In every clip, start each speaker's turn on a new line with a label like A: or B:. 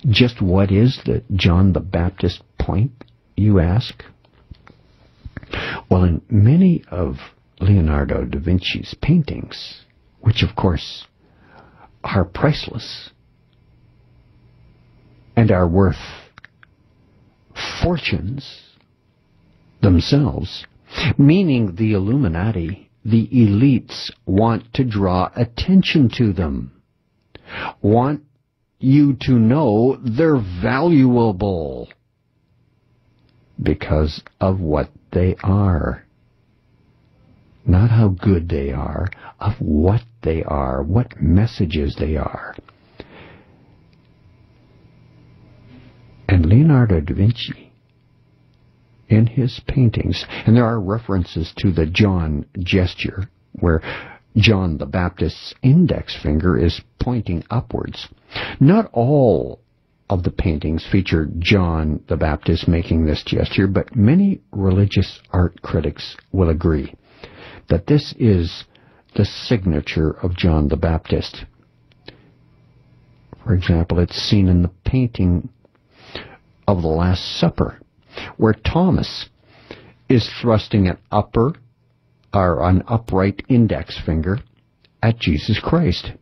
A: Just what is the John the Baptist point, you ask? Well, in many of Leonardo da Vinci's paintings, which of course are priceless and are worth fortunes themselves, meaning the Illuminati, the elites, want to draw attention to them, want you to know they're valuable because of what they are. Not how good they are, of what they are, what messages they are. And Leonardo da Vinci, in his paintings, and there are references to the John gesture, where John the Baptist's index finger is pointing upwards. Not all of the paintings feature John the Baptist making this gesture, but many religious art critics will agree that this is the signature of John the Baptist. For example, it's seen in the painting of the Last Supper, where Thomas is thrusting an upright index finger at Jesus Christ.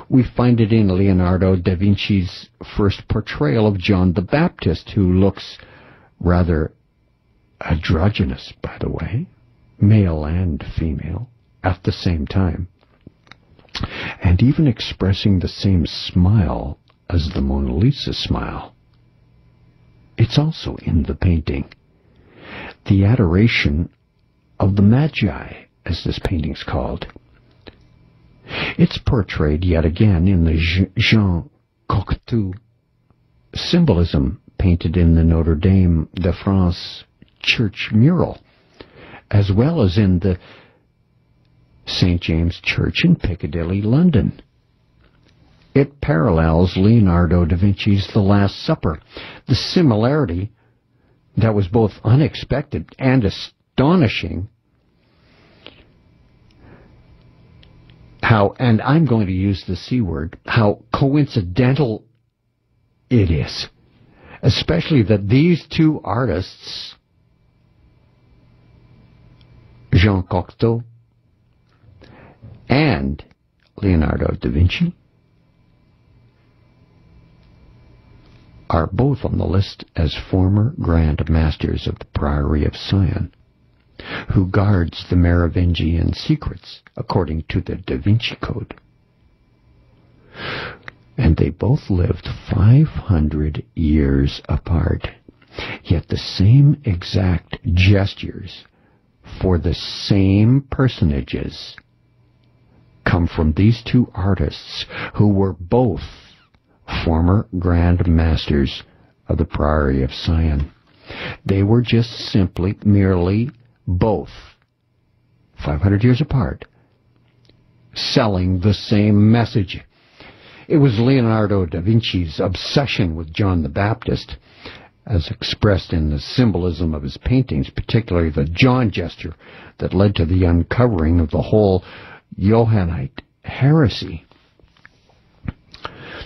A: We find it in Leonardo da Vinci's first portrayal of John the Baptist, who looks rather androgynous, by the way, male and female, at the same time, and even expressing the same smile as the Mona Lisa smile. It's also in the painting. The Adoration of the Magi, as this painting's called. It's portrayed yet again in the Jean Cocteau symbolism painted in the Notre Dame de France church mural, as well as in the St. James Church in Piccadilly, London. It parallels Leonardo da Vinci's The Last Supper. The similarity that was both unexpected and astonishing, how, and I'm going to use the C word, how coincidental it is. Especially that these two artists, Jean Cocteau and Leonardo da Vinci, are both on the list as former Grand Masters of the Priory of Sion, who guards the Merovingian secrets according to the Da Vinci Code. And they both lived 500 years apart, yet the same exact gestures for the same personages come from these two artists who were both former Grand Masters of the Priory of Sion. They were just simply, merely both, 500 years apart, selling the same message. It was Leonardo da Vinci's obsession with John the Baptist, as expressed in the symbolism of his paintings, particularly the John gesture, that led to the uncovering of the whole Johannite heresy.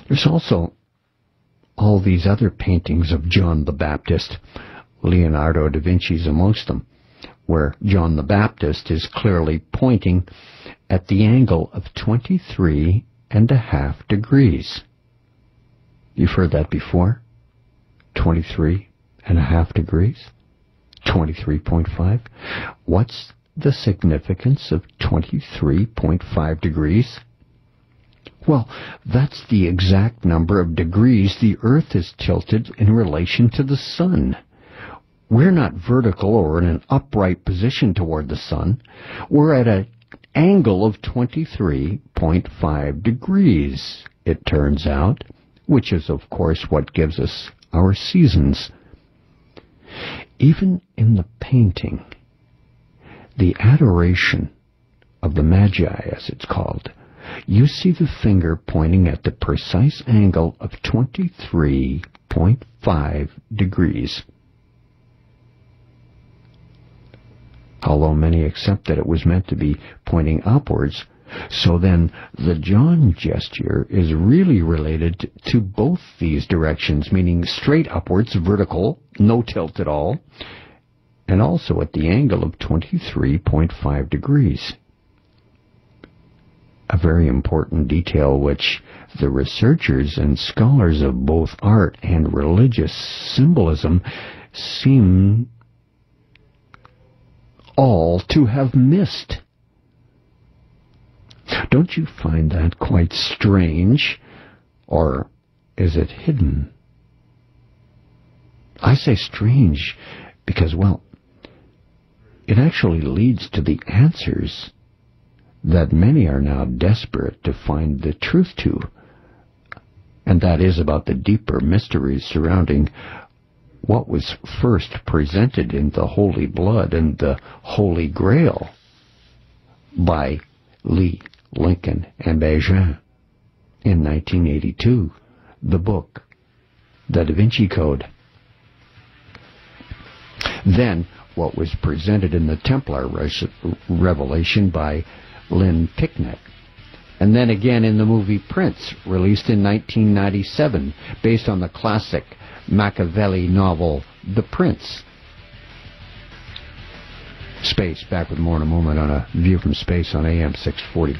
A: There's also all these other paintings of John the Baptist, Leonardo da Vinci's amongst them, where John the Baptist is clearly pointing at the angle of 23.5 degrees. You've heard that before? 23.5 degrees? 23.5? What's the significance of 23.5 degrees? Well, that's the exact number of degrees the Earth is tilted in relation to the Sun. We're not vertical or in an upright position toward the Sun. We're at an angle of 23.5 degrees, it turns out, which is, of course, what gives us our seasons. Even in the painting, the Adoration of the Magi, as it's called, you see the finger pointing at the precise angle of 23.5 degrees. Although many accept that it was meant to be pointing upwards, So then, the John gesture is really related to both these directions, meaning straight upwards, vertical, no tilt at all, and also at the angle of 23.5 degrees. A very important detail which the researchers and scholars of both art and religious symbolism seem all to have missed. Don't you find that quite strange? Or is it hidden? I say strange because, well, it actually leads to the answers that many are now desperate to find the truth to, and that is about the deeper mysteries surrounding what was first presented in the Holy Blood and the Holy Grail by Lee, Lincoln, and Beijing in 1982, the book, The Da Vinci Code. Then, what was presented in the Templar Revelation by Lynn Picknett, and then again in the movie Prince, released in 1997, based on the classic Machiavelli novel The Prince. Space, back with more in a moment on A View from Space on AM 640.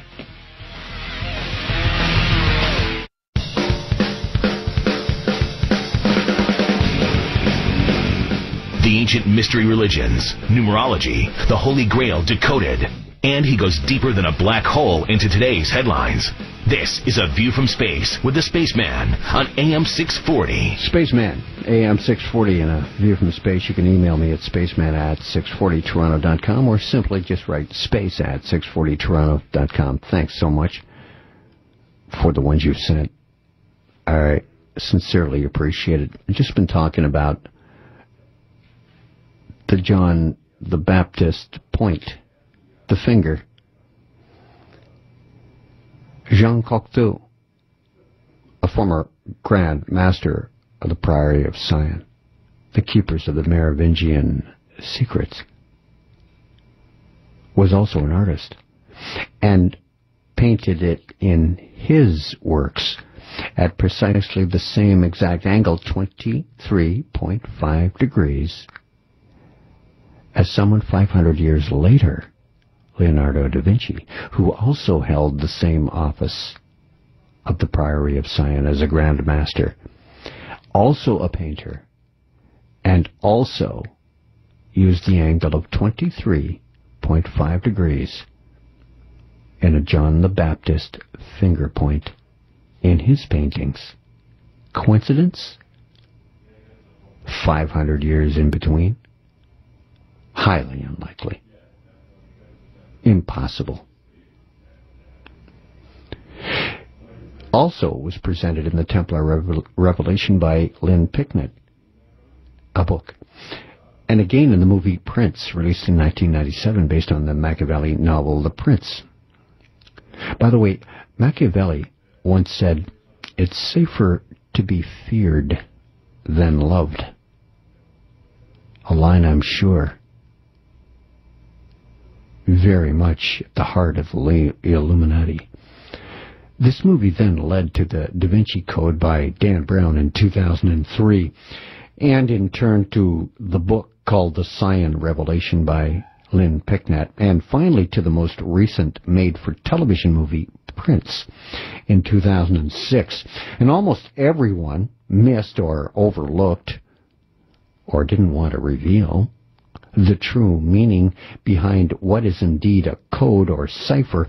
B: The ancient mystery religions, numerology, the Holy Grail decoded. And he goes deeper than a black hole into today's headlines. This is A View from Space with the Spaceman on AM 640.
A: Spaceman, AM 640, and A View from Space. You can email me at spaceman@640toronto.com or simply just write space@640toronto.com. Thanks so much for the ones you've sent. I sincerely appreciate it. I've just been talking about the John the Baptist point, the finger. Jean Cocteau, a former Grand Master of the Priory of Sion, the keepers of the Merovingian secrets, was also an artist and painted it in his works at precisely the same exact angle, 23.5 degrees, as someone 500 years later, Leonardo da Vinci, who also held the same office of the Priory of Sion as a Grand Master, also a painter, and also used the angle of 23.5 degrees in a John the Baptist finger point in his paintings. Coincidence? 500 years in between? Highly unlikely. Impossible. Also was presented in the Templar Revelation by Lynn Picknett, a book. And again in the movie Prince, released in 1997, based on the Machiavelli novel The Prince. By the way, Machiavelli once said, "It's safer to be feared than loved." A line, I'm sure, very much at the heart of the Illuminati. This movie then led to the Da Vinci Code by Dan Brown in 2003, and in turn to the book called The Sion Revelation by Lynn Picknett, and finally to the most recent made-for-television movie, Prince, in 2006. And almost everyone missed or overlooked, or didn't want to reveal, the true meaning behind what is indeed a code or cipher,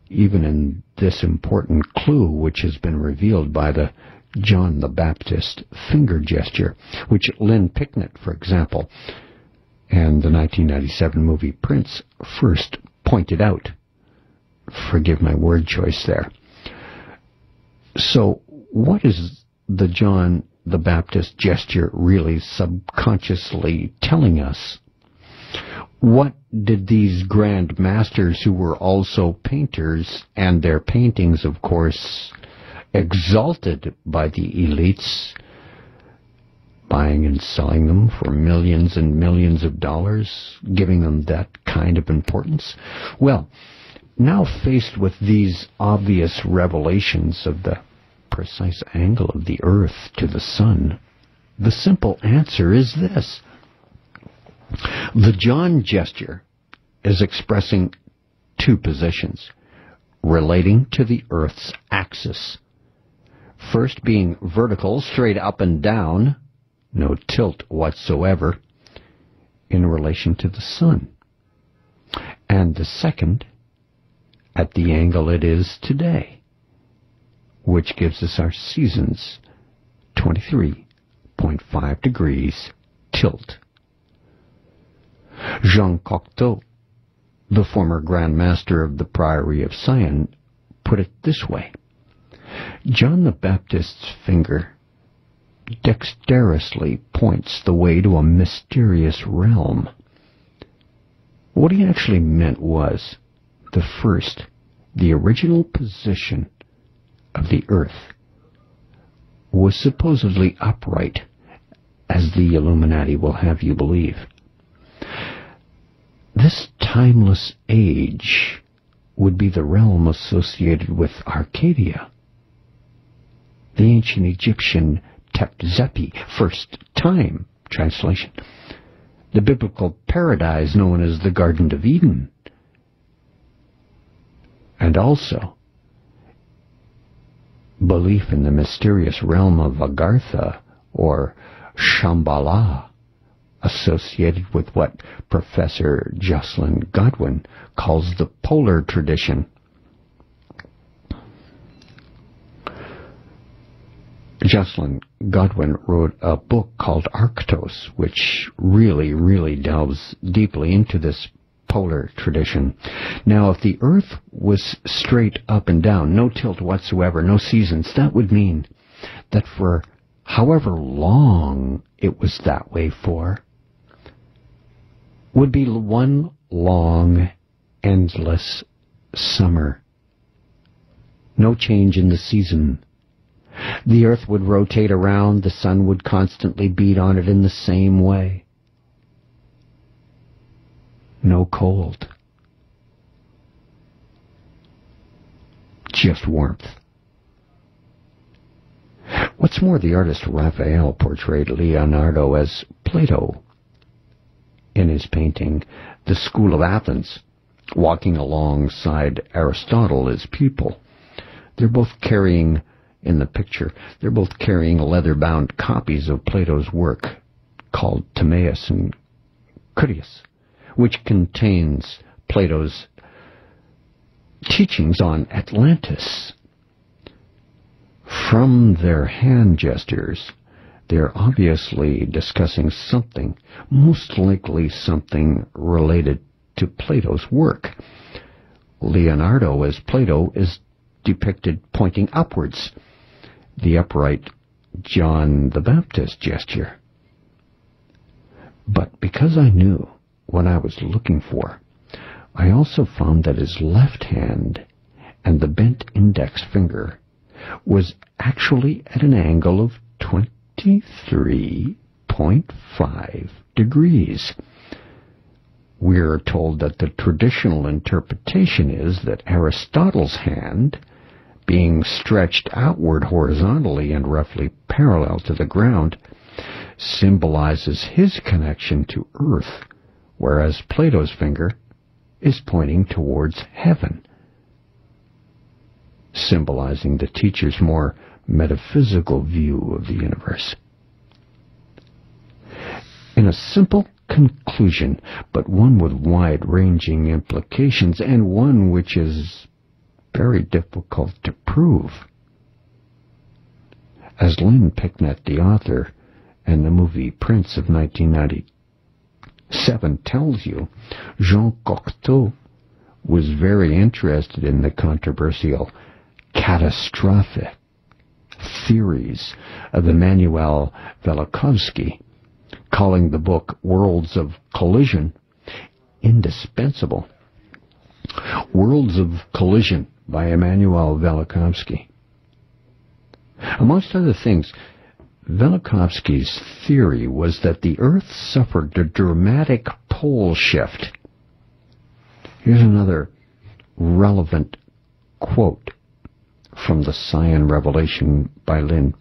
A: even in this important clue which has been revealed by the John the Baptist finger gesture, which Lynn Picknett, for example, and the 1997 movie Prince first pointed out. Forgive my word choice there. So, what is the John the Baptist gesture really subconsciously telling us? What did these grand masters, who were also painters, and their paintings, of course, exalted by the elites, buying and selling them for millions and millions of dollars, giving them that kind of importance? Well, Now faced with these obvious revelations of the precise angle of the Earth to the Sun, the simple answer is this. The John gesture is expressing two positions relating to the Earth's axis. First being vertical, straight up and down, no tilt whatsoever, in relation to the Sun. And the second, at the angle it is today, which gives us our seasons, 23.5 degrees tilt. Jean Cocteau, the former Grand Master of the Priory of Sion, put it this way. John the Baptist's finger dexterously points the way to a mysterious realm. What he actually meant was the original position of the Earth was supposedly upright, as the Illuminati will have you believe. This timeless age would be the realm associated with Arcadia, the ancient Egyptian Tepzepi, first time translation, the biblical paradise known as the Garden of Eden, and also belief in the mysterious realm of Agartha or Shambhala, associated with what Professor Jocelyn Godwin calls the polar tradition. Jocelyn Godwin wrote a book called Arctos, which really delves deeply into this polar tradition. Now, if the Earth was straight up and down, no tilt whatsoever, no seasons, that would mean that for however long it was that way for, would be one long, endless summer. No change in the season. The Earth would rotate around, the sun would constantly beat on it in the same way. No cold. Just warmth. What's more, the artist Raphael portrayed Leonardo as Plato in his painting The School of Athens, walking alongside Aristotle, his pupil. They're both carrying, in the picture, they're both carrying leather-bound copies of Plato's work called Timaeus and Critias, which contains Plato's teachings on Atlantis. From their hand gestures, they're obviously discussing something, most likely something related to Plato's work. Leonardo, as Plato, is depicted pointing upwards, the upright John the Baptist gesture. But because I knew what I was looking for, I also found that his left hand and the bent index finger was actually at an angle of 23.5 degrees. We're told that the traditional interpretation is that Aristotle's hand, being stretched outward horizontally and roughly parallel to the ground, symbolizes his connection to Earth, whereas Plato's finger is pointing towards heaven, symbolizing the teacher's more metaphysical view of the universe. In a simple conclusion, but one with wide-ranging implications, and one which is very difficult to prove. As Lynn Picknett, the author, and the movie Prince of 1997 tells you, Jean Cocteau was very interested in the controversial catastrophic theories of Immanuel Velikovsky, calling the book Worlds of Collision indispensable. Worlds of Collision by Immanuel Velikovsky. Amongst other things, Velikovsky's theory was that the Earth suffered a dramatic pole shift. Here's another relevant quote from the Scion Revelation by Lynn